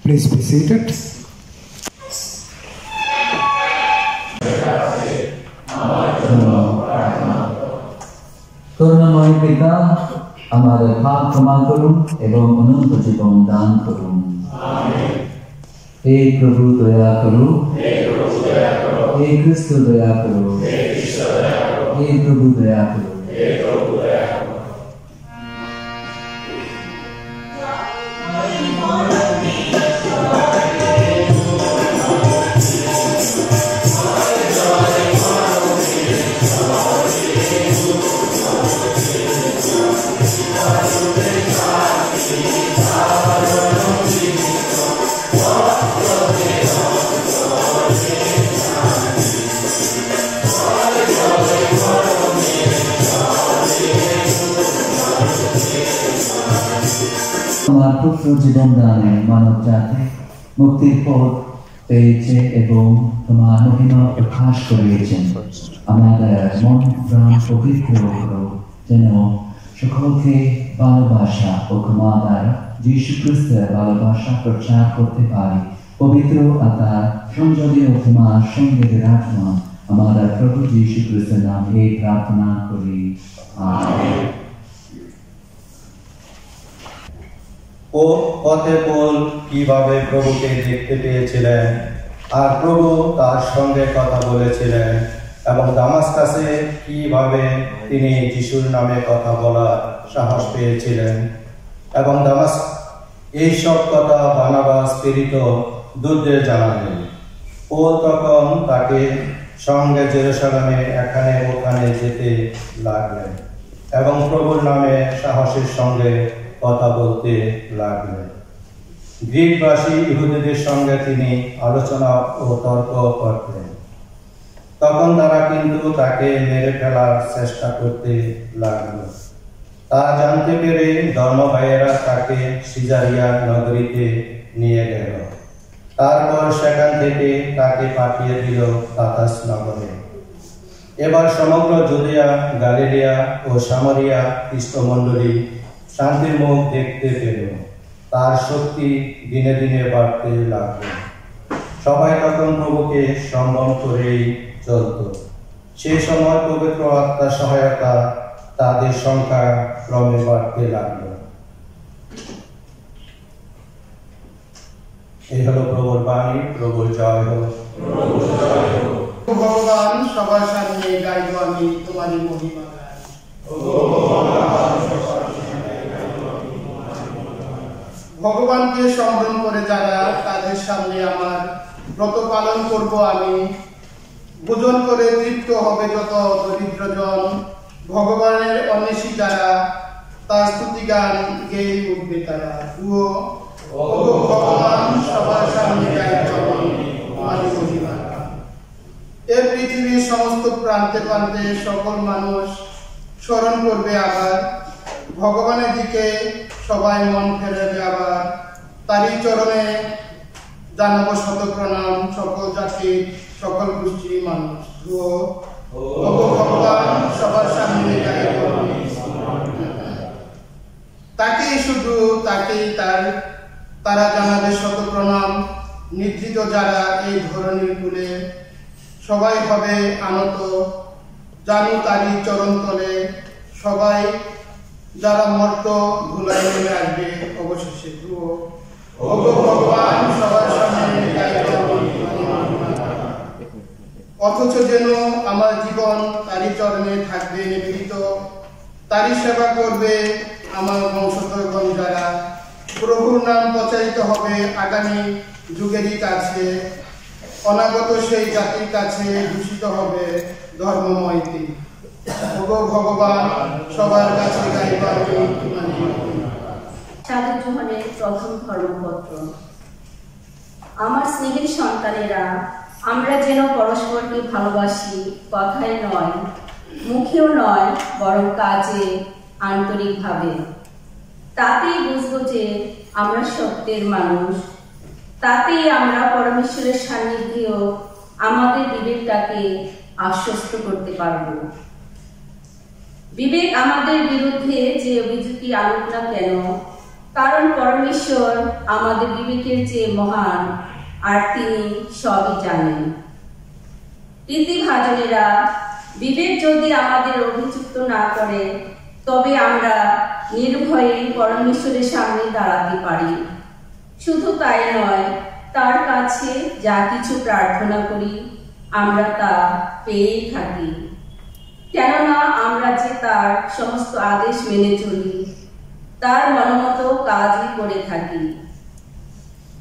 Please be seated. করুণাময় পিতা, আমাদের পাপ ক্ষমা করুন এবং অনন্ত জীবন দান করুন। হে প্রভু দয়া করুন, হে খ্রিস্ট দয়া করুন, হে প্রভু দয়া করুন। তোমার পুত্র জীবন দানে মানব জাতি মুক্তির পথ পেয়েছে এবং তোমার মহিমা প্রকাশ করিয়েছেন। আমাদের মন প্রাণ পবিত্র করো, যেন সকলকে ভালোবাসা ও ক্ষমা দ্বারা যীশু খ্রিস্টের ভালোবাসা প্রচার করতে পারি। পবিত্র আত্মার সংযোগে ও তোমার সঙ্গে বিরাজমান আমাদের প্রভু যীশু খ্রিস্টের নামে প্রার্থনা করি, আমেন। ও পথে পৌল কিভাবে প্রভুকে দেখতে পেয়েছিলেন আর প্রভু তার সঙ্গে কথা বলেছিলেন এবং দামাস্কাসে কিভাবে তিনি যিশুর নামে কথা বলার সাহস পেয়েছিলেন এবং এইসব কথা বারনাবাস প্রেরিত দূতদের জানালেন। ও তখন তাকে সঙ্গে জেরুসালেমে এখানে ওখানে যেতে লাগলেন এবং প্রভুর নামে সাহসের সঙ্গে কথা বলতে লাগলেন। গ্রীকবাসী ইহুদিদের সঙ্গে তিনি আলোচনা ও তর্ক করতেন। তখন তারা কিন্তু তাকে মেরে ফেলার চেষ্টা করতে লাগল। তা জানতে পেরে ধর্মভাইয়েরা তাকে সিজারিয়া নগরীতে নিয়ে গেল। তারপর সেখান থেকে তাকে পাঠিয়ে দিল তাতাস নগরে। এবার সমগ্র জুদিয়া, গালিলিয়া ও সামরিয়া খ্রিস্টমণ্ডলী শান্তির মুখ দেখতে পেল। তার শক্তি দিনে দিনে বাড়তে লাগল। সবাই তখন প্রভুকে সম্মান করেই চলত। সেই সময় পবিত্র আত্মার সহায়তা তাদের সংখ্যা ক্রমে বাড়তে লাগল। এই হলো প্রভুর বাণী। প্রভুর জয় হোক। ভগবান, সবার সামনে গাইব আমি তোমারই মহিমা গান। ভগবানকে সম্মান করে যারা, তাদের সামনে আমার ব্রত পালন করব আমি। ভোজন করে তৃপ্ত হবে যত দরিদ্রজন, ভগবানের অন্বেষী যারা তার স্তুতি গান গেয়ে উঠবে তারা। ভগবান সবার সামনে এ পৃথিবীর সমস্ত প্রান্তে প্রান্তে সকল মানুষ স্মরণ করবে আবার ভগবানের দিকে, সবাই মন ফেরাবে আবার তারই চরণে জানাবো শত প্রণাম সকল জাতির সকল গোষ্ঠীর মানুষ। ভগবান সবার সামনে তাকেই শুধু তাকেই তারা জানাবে শত প্রণাম। নিদ্রিত যারা এই ধরনের কুলে সবাই হবে আনত, জানু তারই চরণ তলে সবাই যারা মর্ত ধুলাই নেমে আসবে অবশেষে। ভগবান সবার সামনে অথচ যেন আমার জীবন তারই চরণে থাকবে নিবেদিত, তারই সেবা করবে আমার বংশধরগণ যারা। প্রভুর নাম প্রচারিত হবে আগামী যুগেরই কাছে, অনাগত সেই জাতির কাছে দূষিত হবে ধর্মময়টি। ভগবান সবার কাছে গাইবার সাধু জোহনের প্রথম ধর্মপত্র। আমার স্নেহের সন্তানেরা, আমরা যেন পরস্পরকে ভালোবাসি, কথায় নয়, মুখেও নয়, বরং কাজে আন্তরিকভাবে। তাতেই বুঝবো যে আমরা সত্যের মানুষ, তাতেই আমরা পরমেশ্বরের সান্নিধ্যেও আমাদের বিবেকটাকে আশ্বস্ত করতে পারব। বিবেক আমাদের বিরুদ্ধে যে অভিযোগই আনুক না কেন, কারণ পরমেশ্বর আমাদের বিবেকের চেয়ে মহান, আর তিনি সবই জানেন। প্রীতিভাজনেরা, বিবেক যদি আমাদের অভিযুক্ত না করে, তবে আমরা নির্ভয়ে পরমেশ্বরের সামনে দাঁড়াতে পারি। শুধু তাই নয়, তার কাছে যা কিছু প্রার্থনা করি আমরা তা পেয়েই থাকি, কেননা আমরা যে তার সমস্ত আদেশ মেনে চলি, তার মনোমতো কাজই করে থাকি।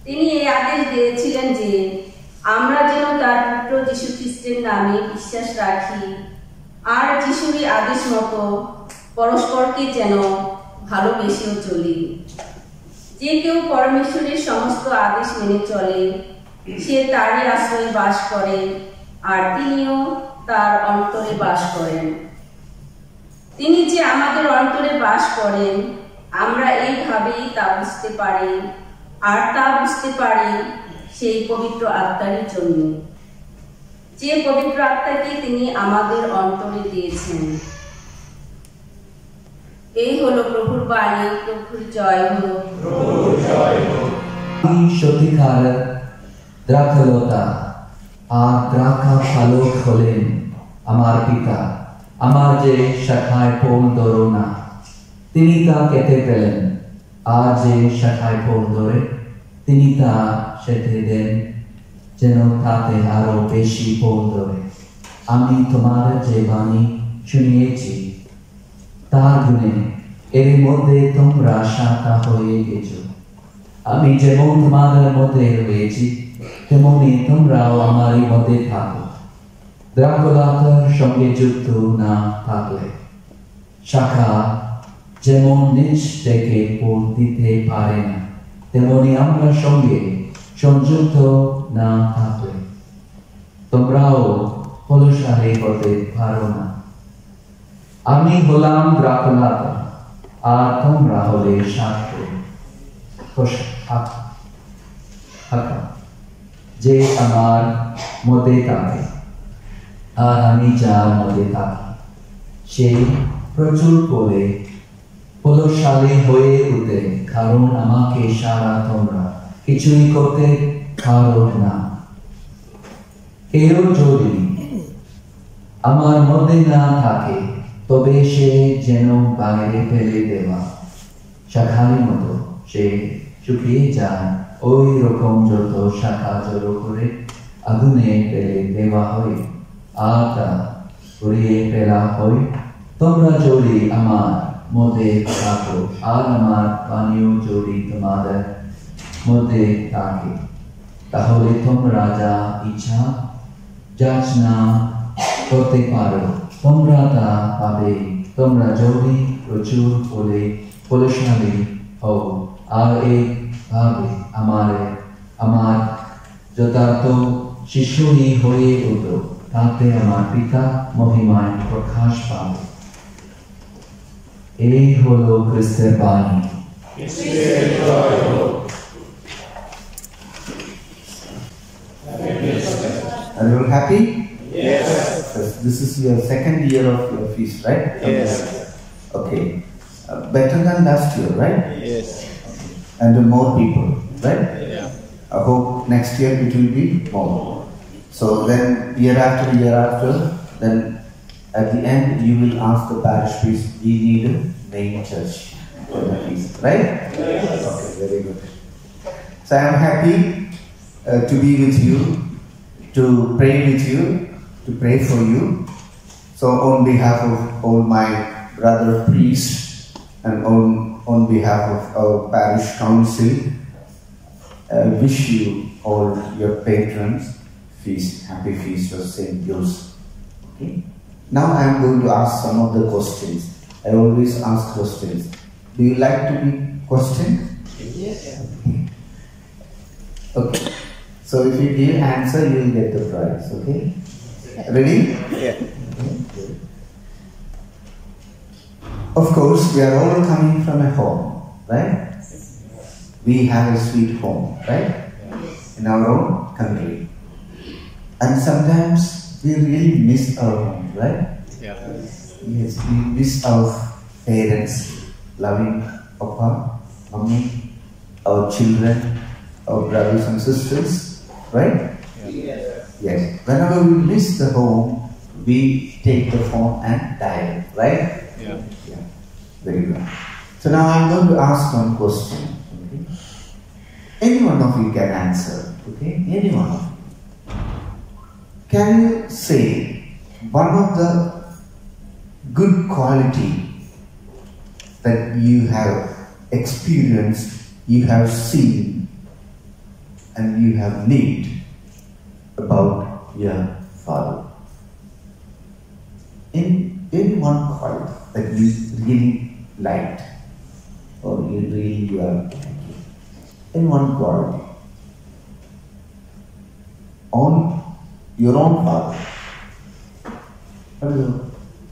তিনি এই আদেশ দিয়েছিলেন যে আমরা যেন তার পুত্র যীশু খ্রিস্টের নামে বিশ্বাস রাখি, আর যিশুরই আদেশ মতো পরস্পরকে যেন ভালোবেসেও চলি। যে কেউ পরমেশ্বরের সমস্ত আদেশ মেনে চলে, সে তারই আশ্রয়ে বাস করে, আর তিনিও তার অন্তরে বাস করেন। তিনি যে আমাদের অন্তরে বাস করেন, আমরা এইভাবেই তা বুঝতে পারি, আর তা বুঝতে পারি সেই পবিত্র আত্মারই জন্য, যে পবিত্র আত্মাকে তিনি আমাদের অন্তরে দিয়েছেন। এই হলো প্রভুর বাণী। প্রভুর জয় হোক। আমি সত্যিকার দ্রাক্ষলতা, আর দ্রাক্ষা ফলক হলেন আমার পিতা। আমার যে শাখায় ফল ধরো না, তিনি তা কেটে ফেলেন, আর যে শাখায় ফল ধরে তিনি তা সেটে দেন, যেন তাতে আরো বেশি ফল ধরে। আমি তোমাদের যে বাণী শুনিয়েছি তার গুণে এর মধ্যে তোমরা শাখা হয়ে গেছো। আমি যেমন তোমাদের মধ্যে রয়েছি, তেমনি তোমরাও আমারই মধ্যে থাকো। দ্রাক্ষলতার সঙ্গে যুক্ত না থাকলে শাখা যেমন নিজ থেকে ফল দিতে পারে না, তেমনি আমরা সঙ্গে সংযুক্ত না থাকলে তোমরাও ফলশালী হতে পারো না। আমি হলাম দ্রাক্ষলতা, আর তোমরা হলে শাখা। যে আমার মধ্যে থাকে আর আমি যার মধ্যে থাকি, সে প্রচুর করে ফলশালী হয়ে উঠে, কারণ আমাকে সারা তোমরা কিছুই করতে পারো না। কেউ যদি আমার মধ্যে না থাকে, তবে সে যেন বাইরে ফেলে দেওয়া শাখার মতো, সে শুকিয়ে যায়। ওই রকম যত শাখা জড়ো করে আগুনে ফেলে দেওয়া হয়, আর তা পুড়িয়ে ফেলা হয়। তোমরা যদি আমার মধ্যে থাকো, আর আমার বাণীও যদি তোমাদের মধ্যে থাকে, তাহলে তোমরা যা ইচ্ছা যাচনা করতে পারো, তোমরা তা পাবে তোমরা যদি প্রচুর বলশালী হও আর এইভাবে আমার যথার্থ শিষ্যই হয়ে উঠো তাতে আমার পিতা মহিমায় প্রকাশ পাবে। এই হলো খ্রিস্টের বাণী। Are you all happy? Yes. This is your second year of your feast, right? Yes. Okay. Better than last year, right? Yes. And more people, right? Yeah. I hope next year it will be more. So then year after, then at the end you will ask the parish priest, we need a main church for the feast, right? Yes. Okay, very good. So I am happy to be with you, to pray with you, to pray for you. So on behalf of all my brother priests and on behalf of our parish council, I wish you all your patrons happy feast of St. Joseph. Okay. Now I am going to ask some of the questions. I always ask questions. Do you like to be questioned? Yes. Okay. So if you give answer, you will get the prize. Okay. Ready? Yeah. Okay. Of course, we are all coming from a home, right? We have a sweet home, right? In our own country. And sometimes we really miss our home, right? Yeah. Yes, we miss our parents, loving Papa, Mommy, our children, our brothers and sisters, right? Yes. Whenever we miss the home, we take the phone and dial, right? Yeah. Yeah. Very good. So now I'm going to ask one question. Okay? Any one of you can answer. Okay? Any one of you. Can you say one of the good quality that you have experienced, you have seen, and you have lived about your father? In one quality that you really liked, or you are liking, in one quality, on your own father, what is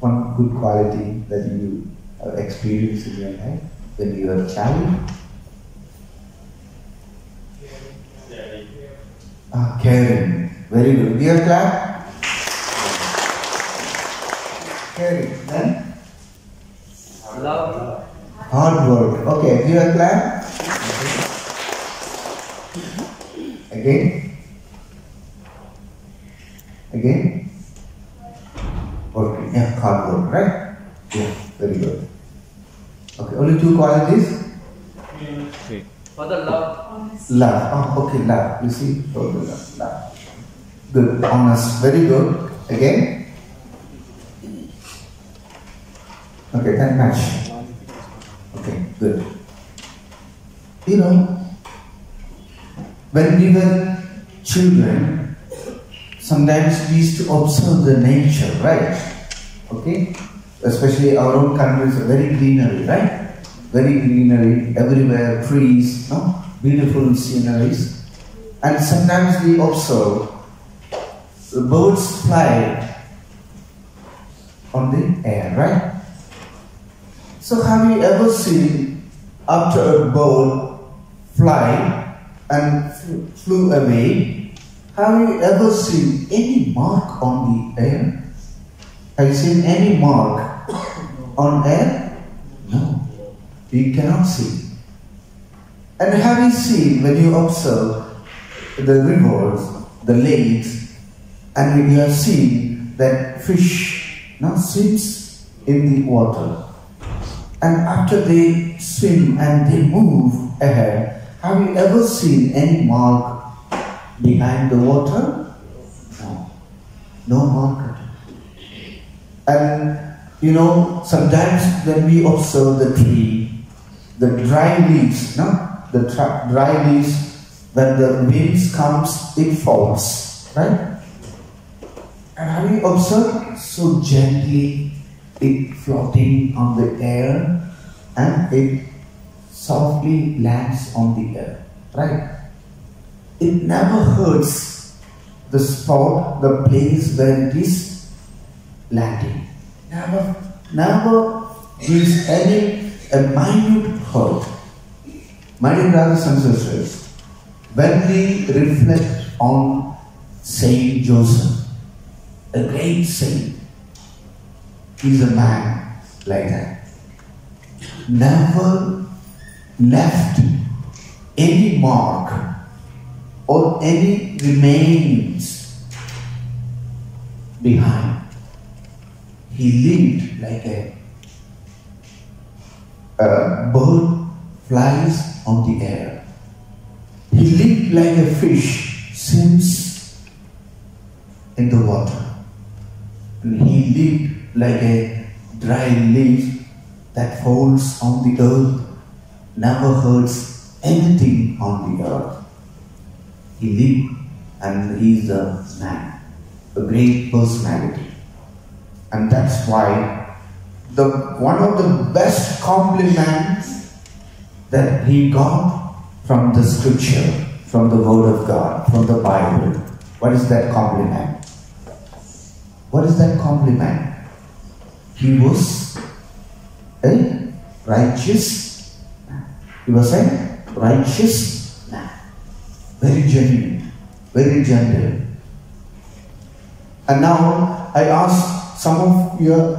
one good quality that you have experienced in your life when you were a child? Caring. Very good. Do you clap? Caring. Then? Love. Hard work. Okay. Do you clap? Again? Again? Okay. Yeah, hard work, right? Yeah, very good. Okay, only two qualities? For the love. Love. Oh, okay, love. You see? Oh, the love. Good. Honest. Very good. Again? Okay, then match. Okay, good. You know, when we were children, sometimes we used to observe the nature, right? Okay? Especially our own country is very greenery, right? Very greenery, everywhere, trees, no? Beautiful sceneries. And sometimes we observe the birds fly on the air, right? So have you ever seen after a bird fly and flew away, have you ever seen any mark on the air? Have you seen any mark on air? No. You cannot see. And have you seen, when you observe the rivers, the lakes, and when you have seen that fish now swims in the water, and after they swim and they move ahead, have you ever seen any mark behind the water? No. No mark at all. And you know, sometimes when we observe the tree, the dry leaves, no? The dry leaves, when the winds comes, it falls, right? And have you observed so gently, it floating on the air, and it softly lands on the earth, right? It never hurts the spot, the place where it is landing. Never gives any a minute hurt. My dear brothers and sisters, when we reflect on Saint Joseph, a great saint, he's a man like that. Never left any mark or any remains behind. He lived like a bird flies on the air. He lived like a fish swims in the water. And he lived like a dry leaf that falls on the earth, never hurts anything on the earth. He lived, and he is a man, a great personality. And that's why one of the best compliments that he got from the scripture, from the word of God, from the Bible. What is that compliment? What is that compliment? He was a righteous man. He was a righteous man. Very genuine, very gentle. And now I ask some of your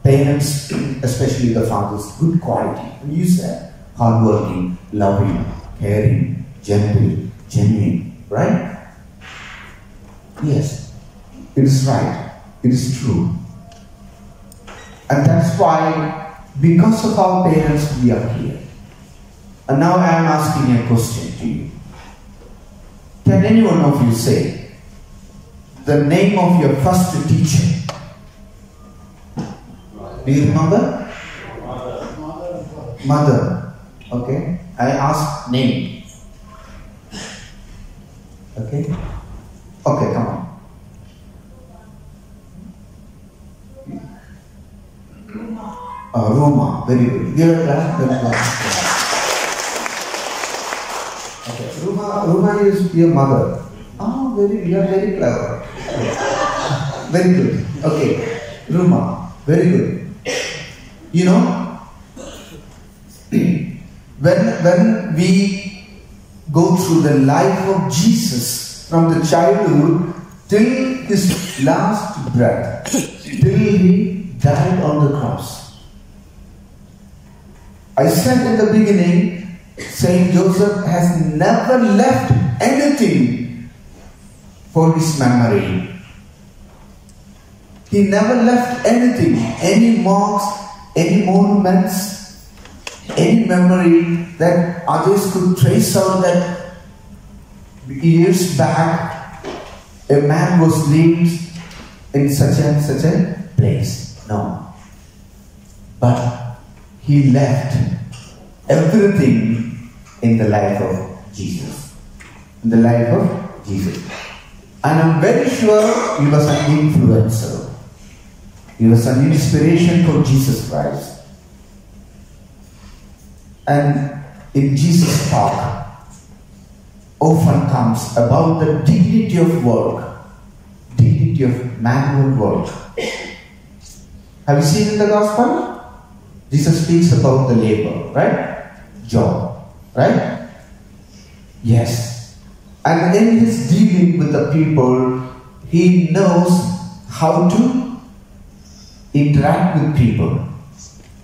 parents, especially the fathers, good quality. And you said hardworking, loving, caring, gentle, genuine, right? Yes, it is right. It is true. And that's why, because of our parents, we are here. And now I am asking a question to you. Can any one of you say the name of your first teacher? Do you remember? Mother. Okay. I ask name. Okay. Okay, come on. Roma. Very good. Give a clap. Okay. Roma is your mother. Oh, you are very clever. Very good. Okay. Roma. Very good. You know, when we go through the life of Jesus from the childhood till his last breath, till he died on the cross. I said in the beginning, Saint Joseph has never left anything for his memory. He never left anything, any marks, any monuments, any memory that others could trace out that years back a man was lived in such a place. No. But he left everything in the life of Jesus. In the life of Jesus. And I'm very sure he was an influencer. He was an inspiration for Jesus Christ. And in Jesus' talk often comes about the dignity of work, dignity of manual work. Have you seen in the Gospel? Jesus speaks about the labor, right? Job, right? Yes. And in his dealing with the people, he knows how to interact with people.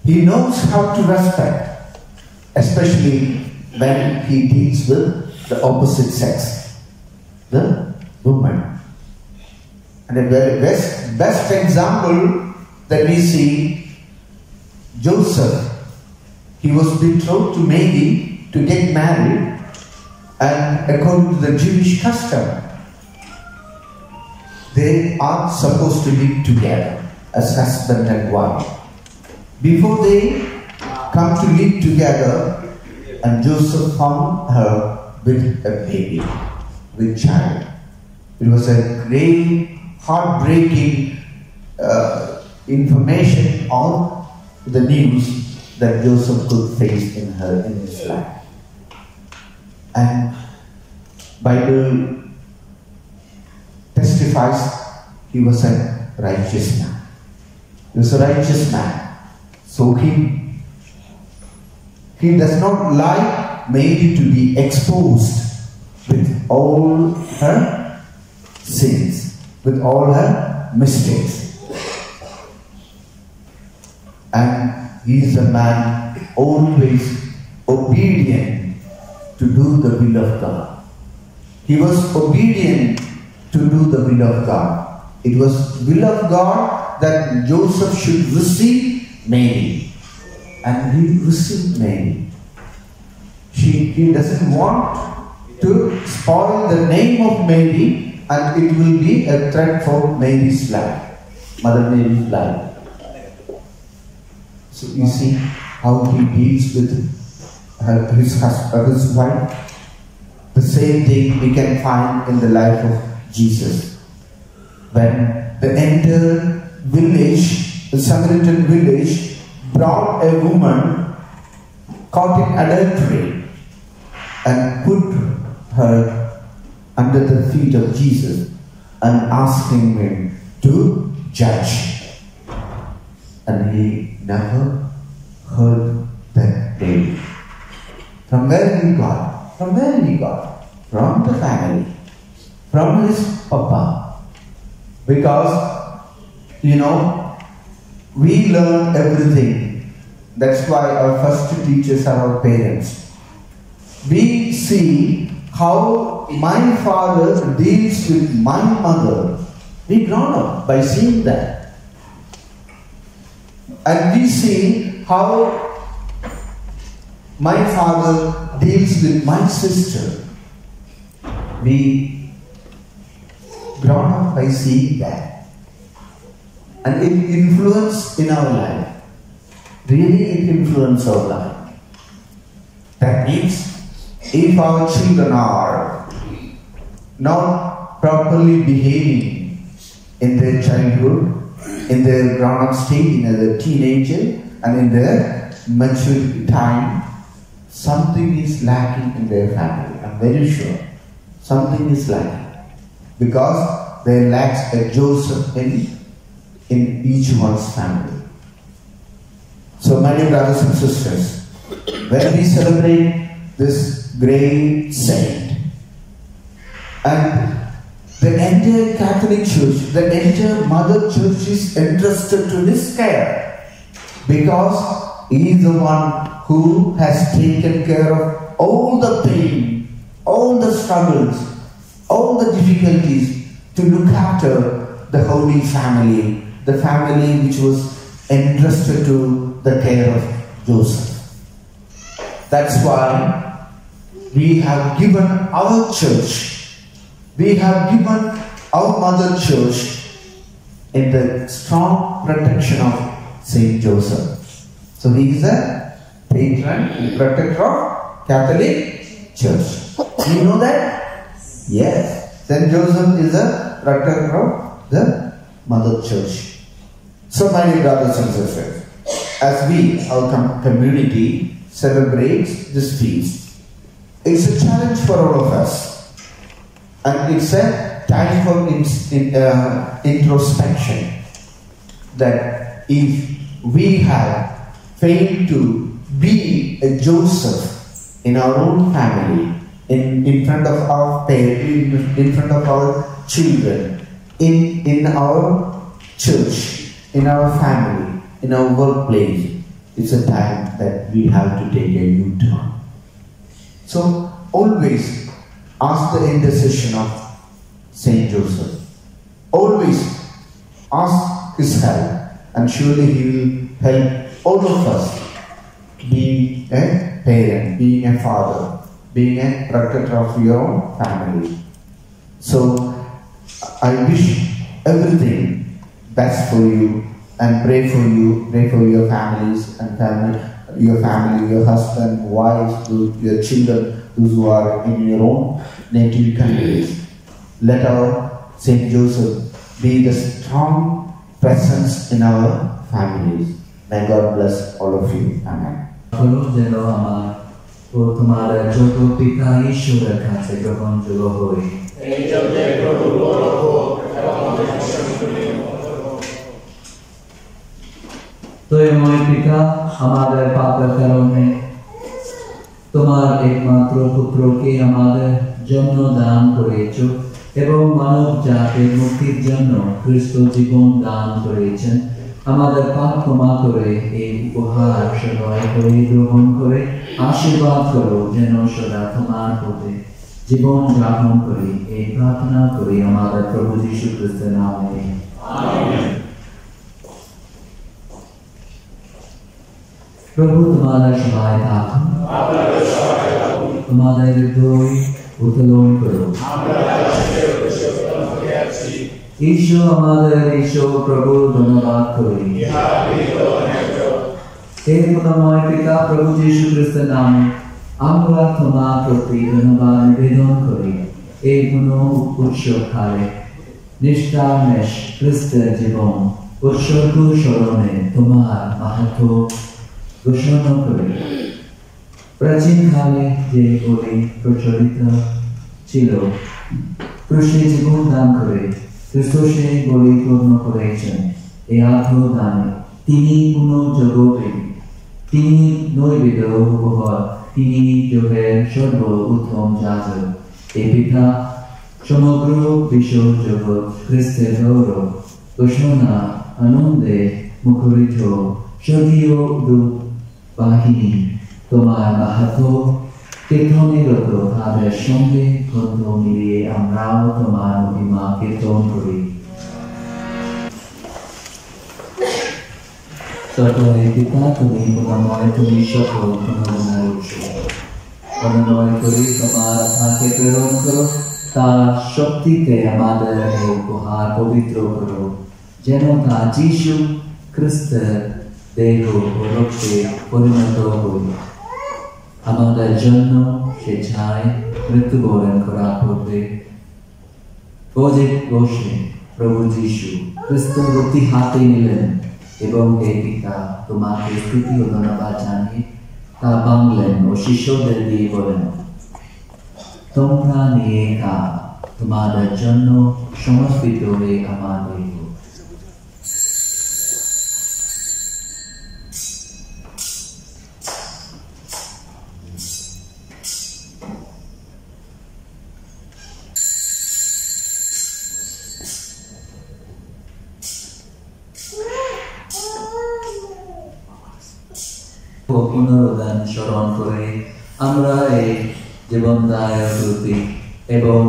He knows how to respect, especially when he deals with the opposite sex, the woman. And the very best example that we see, Joseph. He was betrothed to Mary to get married, and according to the Jewish custom, they are supposed to live together as husband and wife. Before they come to live together, and Joseph found her with a baby, with child. It was a great, heartbreaking information or the news that Joseph could face in his life. And Bible testifies he was a righteous man. He was a righteous man. So he does not like Mary to be exposed with all her sins, with all her mistakes. And he is a man always obedient to do the will of God. He was obedient to do the will of God. It was will of God that Joseph should receive Mary. And he received Mary. He doesn't want to spoil the name of Mary, and it will be a threat for Mary's life, Mother Mary's life. So you see how he deals with his wife. The same thing we can find in the life of Jesus. When the entire village, the Samaritan village, brought a woman caught in adultery and put her under the feet of Jesus and asking him to judge. And he never heard that day. From where he got? From where he got? From the family. From his papa. Because, we learn everything. That's why our first teachers are our parents. We see how my father deals with my mother. We grown up by seeing that. And we see how my father deals with my sister. We grown up by seeing that. And it influences in our life. Really it influences our life. That means if our children are not properly behaving in their childhood, in their grown-up stage, as a teenager, and in their maturity time, something is lacking in their family. I'm very sure. Something is lacking. Because there lacks a Joseph in each one's family. So, my dear brothers and sisters, when we celebrate this great saint, and the entire Catholic Church, the entire Mother Church is entrusted to his care, because he is the one who has taken care of all the pain, all the struggles, all the difficulties to look after the Holy Family, the family which was entrusted to the care of Joseph. That's why we have given our church, we have given our Mother Church in the strong protection of Saint Joseph. So he is a patron and protector of Catholic Church. Do you know that? Yes. Saint Joseph is a protector of the Mother Church. So, my dear brothers and sisters, as we, our community, celebrates this feast, it's a challenge for all of us. And it's a time for introspection. That if we have failed to be a Joseph in our own family, in front of our parents, in front of our children, in our church, in our family, in our workplace, it's a time that we have to take a U-turn. So always ask the intercession of Saint Joseph. Always ask his help, and surely he will help all of us, being a parent, being a father, being a protector of your own family. So I wish everything best for you, and pray for you, pray for your families and your family, your husband, wives, your children, those who are in your own native countries. Let our Saint Joseph be the strong presence in our families. May God bless all of you. Amen. করো যেন আমার ও তোমার যোগ্য পিতা ঈশ্বরের কাছে গ্রহণযোগ্য হই। দয়াময় পিতা, আমাদের পাপের কারণে তোমার একমাত্র পুত্রকে আমাদের জন্য দান করেছ এবং মানব জাতির মুক্তির জন্য খ্রিস্ট জীবন দান করেছেন। আমাদের পাপ ক্ষমা করে এই উপহার সদয় করে গ্রহণ করে আশীর্বাদ করো যেন সদা তোমার পথে জীবন যাপন করি। এই প্রার্থনা করি আমাদের প্রভু যীশু খ্রিস্টের নামে। আমেন। প্রভু তোমাদের সবাই থাকুন, তোমাদের হৃদয় উত্তোলন করো। ঈশ্বর আমাদের ঈশ্বর প্রভু ধন্যবাদ করি। হে করুণাময় পিতা, প্রভু যীশু খ্রিস্টের নামে আমরা তোমার প্রতি ধন্যবাদ নিবেদন করি। এই গুণ উৎসবকালে নিষ্ঠামেষ খ্রিস্টের জীবন উৎসর্গ স্মরণে তোমার মাহাত্ম্য ঘোষণা করি। প্রাচীনকালে যে বলি প্রচলিত ছিল, ক্রুশে জীবন দান করে খ্রিস্ট সেই বলি পূর্ণ করেছেন। এই আত্মদানে তিনি কোন জগতে, তিনি নৈবেদ্য উপহার, তিনি যোগের সর্ব উত্তম যাজক। এই পিতা সমগ্র বিশ্ব জগৎ খ্রিস্টের গৌরব ঘোষণা আনন্দে মুখরিত। স্বর্গীয় দূত বাহিনী তোমার মাহাত্ম্য কীর্তনরত, তাদের সঙ্গে কণ্ঠ মিলিয়ে আমরাও তোমার মহিমা কীর্তন করি। সকলের পিতা তুমি, করুণাময় তুমি, সকল গুণাগুণের উৎস। অনুনয় করি তোমার আত্মাকে প্রেরণ করো, তার শক্তিতে আমাদের এই উপহার পবিত্র করো, যেন তা যীশু খ্রিস্টের দেহ ও রক্তে পরিণত হই। আমাদের জন্য স্বেচ্ছায় মৃত্যুবরণ করা পড়বে। বসে প্রভু যীশু খ্রিস্ট রুটি হাতে নিলেন এবং হে পিতা, তোমাকে স্তুতি ও ধন্যবাদ জানিয়ে তা বাংলেন ও শিষ্যদের দিয়ে বলেন, তোমরা নিয়ে তা তোমাদের জন্য সমর্পিত হয়ে আমার দেহ। পুনরুদ্ধান স্মরণ করে আমরা এই জীবনদায়ক রূপী এবং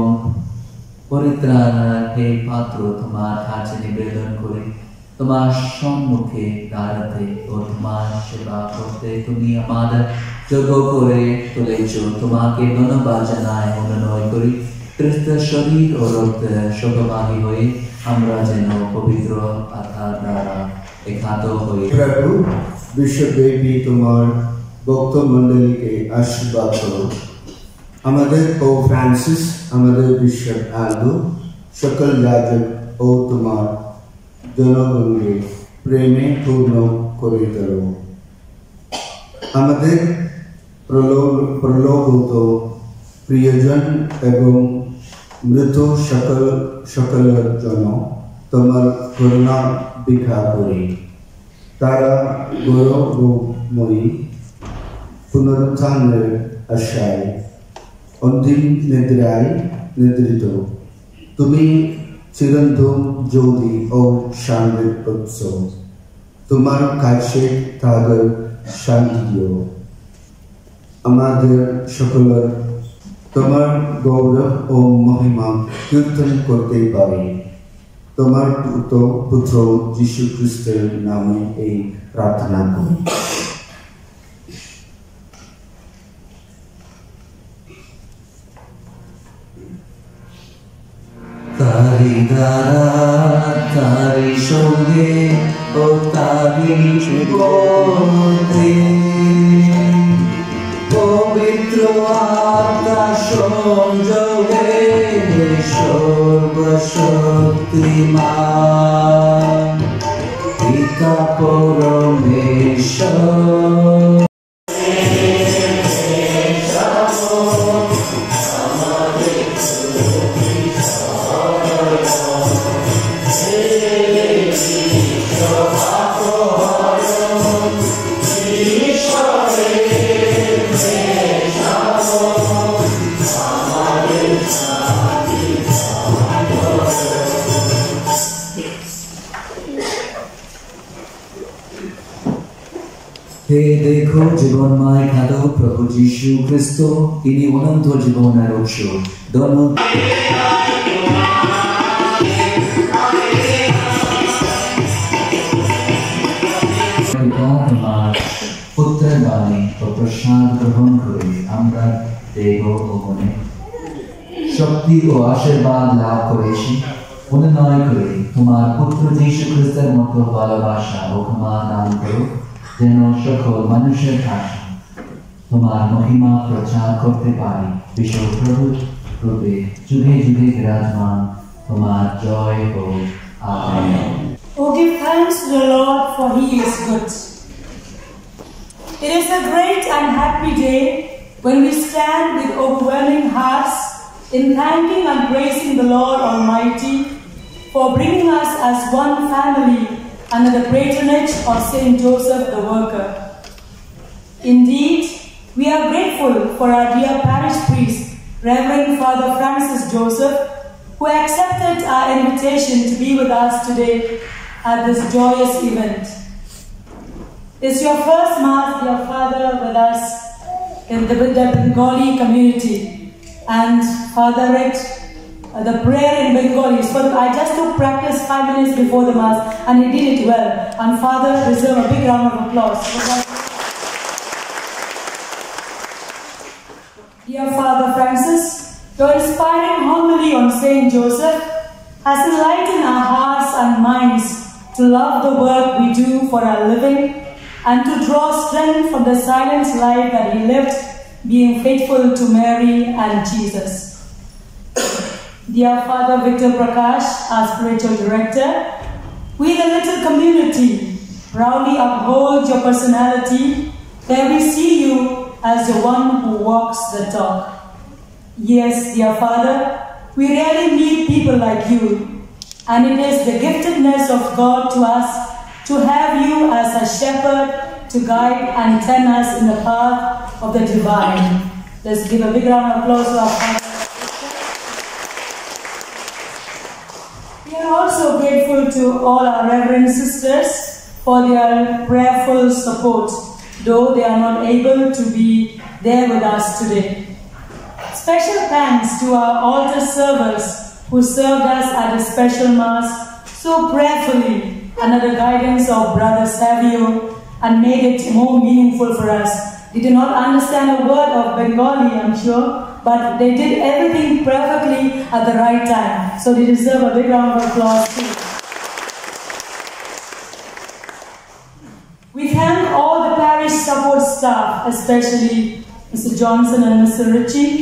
পরিত্রাণের এই পাত্র তোমার কাছে নিবেদন করে তোমার সম্মুখে দাঁড়াতে ও তোমার সেবা করতে তুমি আমাদের যোগ্য করে তুলেছ। তোমাকে ধন্যবাদ জানাই, অনুনয় করি খ্রিস্টের শরীর ও রক্তের সহভাগী হয়ে আমরা যেন পবিত্র আত্মার দ্বারা একাত্ম হই। প্রভু বিশ্বব্যাপী তোমার ভক্ত মণ্ডলীকে আশীর্বাদ করো। আমাদের ও ফ্রান্সিস, আমাদের বিশ্বপ আলদো, সকল যাজক ও তোমার জনগণকে প্রেমে পূর্ণ করে তোলো। আমাদের প্রলোভিত প্রিয়জন এবং মৃত সকলের জন্য তোমার করুণা ভিক্ষা করি। তারা গৌরবময়ী পুনরুত্থানের আশায় অন্তিম নিদ্রায় নিদ্রিত। তুমি চিরন্তন জ্যোতি ও শান্তির উৎস। তোমার কাছে তাদের শান্তি দিও। আমাদের সকলের তোমার গৌরব ও মহিমা কীর্তন করতে পারে। তোমার পুত্র যীশু খ্রিস্টের নামে এই প্রার্থনা করি। তারি দ্বারা, তারি সঙ্গে ও তারি পথে পবিত্র আত্মা সংযোগে সর্বশক্তিমান পিতা পরমেশ্বর হে দেখো জীবনময় খাদ প্রভু যীশু খ্রিস্ট, তিনি অনন্ত জীবনের উৎস। তোমার পুত্রের বাণী ও প্রসাদ গ্রহণ করে আমরা দেহ ও মনে শক্তি ও আশীর্বাদ লাভ করেছি। অনুনয় করে তোমার পুত্র যীশু খ্রিস্টের মতো ভালোবাসা ও ক্ষমা দান করো, যেন সকল মানুষের কাছে তোমার মহিমা প্রচার করতে পারি। বিশ্বপ্রভু রূপে যুগে যুগে বিরাজমান, তোমার জয় হোক। Amen. Oh, give thanks to the Lord, for He is good. It is a great and happy day when we stand with overwhelming hearts in thanking and praising the Lord Almighty for bringing us as one family under the patronage of Saint Joseph the Worker. Indeed, we are grateful for our dear parish priest, Reverend Father Francis Joseph, who accepted our invitation to be with us today at this joyous event. It's your first Mass, dear Father, with us with the Bengali community. And Father read the prayer in Bengali. So I just took practice 5 minutes before the Mass, and he did it well. And Father deserves a big round of applause. Dear Father Francis, your inspiring homily on Saint Joseph has enlightened our hearts and minds to love the work we do for our living and to draw strength from the silent life that he lived, being faithful to Mary and Jesus. Dear Father Victor Prakash, our spiritual director, we the little community proudly uphold your personality, where we see you as the one who walks the talk. Yes, dear Father, we rarely meet people like you, and it is the giftedness of God to us to have you as a shepherd to guide and tend us in the path of the divine. Let's give a big round of applause to our Father. We are also grateful to all our Reverend sisters for their prayerful support, though they are not able to be there with us today. Special thanks to our altar servers who served us at a special Mass so prayerfully under the guidance of Brother Savio and made it more meaningful for us. They did not understand a word of Bengali, I'm sure, but they did everything perfectly at the right time. So they deserve a big round of applause too. We thank all the parish support staff, especially Mr. Johnson and Mr. Ritchie,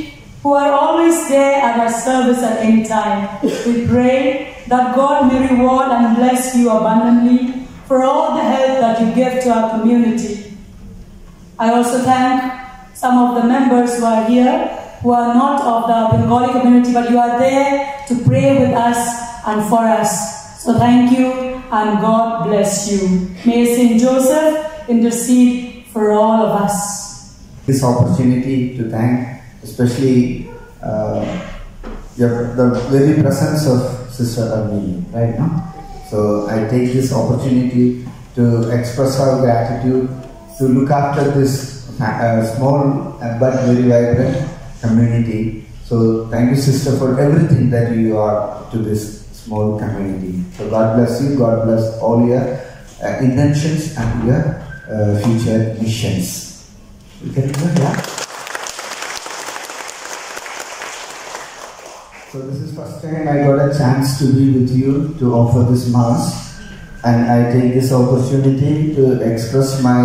who are always there at our service at any time. We pray that God may reward and bless you abundantly for all the help that you give to our community. I also thank some of the members who are here, who are not of the Bengali community, but you are there to pray with us and for us. So thank you and God bless you. May Saint Joseph intercede for all of us. This opportunity to thank especially the very presence of Sister Armini right now. So I take this opportunity to express our gratitude to look after this small but very vibrant community. So thank you, Sister, for everything that you are to this small community. So God bless you, God bless all your intentions and your future missions. You can do that. So this is first time I got a chance to be with you to offer this Mass, and I take this opportunity to express my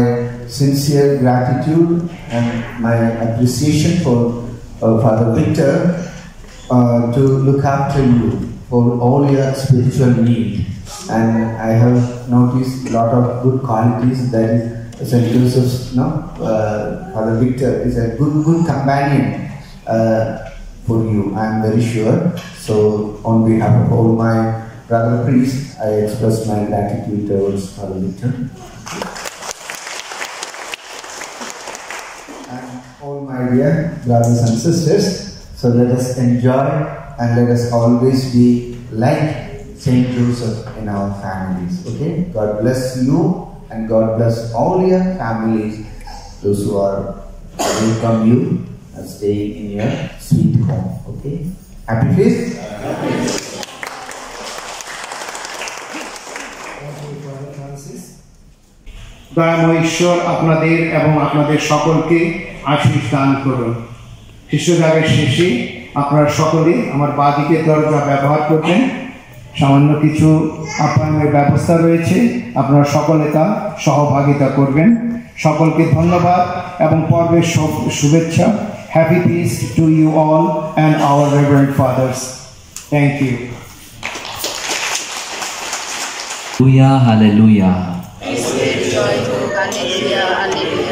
sincere gratitude and my appreciation for Father Victor to look after you for all your spiritual need. and I have noticed a lot of good qualities. That is St. Joseph's, Father Victor is a good companion for you, I am very sure. So on behalf of all my brother priests, I express my gratitude towards Father Victor. And all my dear brothers and sisters, so let us enjoy and let us always be like Saint Joseph in our families. Okay? God bless you and God bless all your families, those who are welcome you and staying in your sweet home. Okay? Happy feast? দয়াময় ঈশ্বর আপনাদের এবং আপনাদের সকলকে আশীষ দান করুন। শিশুজাগের শেষে আপনারা সকলে আমার বাঁদিকের দরজা ব্যবহার করবেন। সামান্য কিছু আপ্যায়নের ব্যবস্থা রয়েছে, আপনারা সকলে তা সহভাগিতা করবেন। সকলকে ধন্যবাদ এবং পর্বের শুভেচ্ছা। Happy feast to you all and our Reverend Fathers. Thank you. Hallelujah, hallelujah. Hallelujah, hallelujah.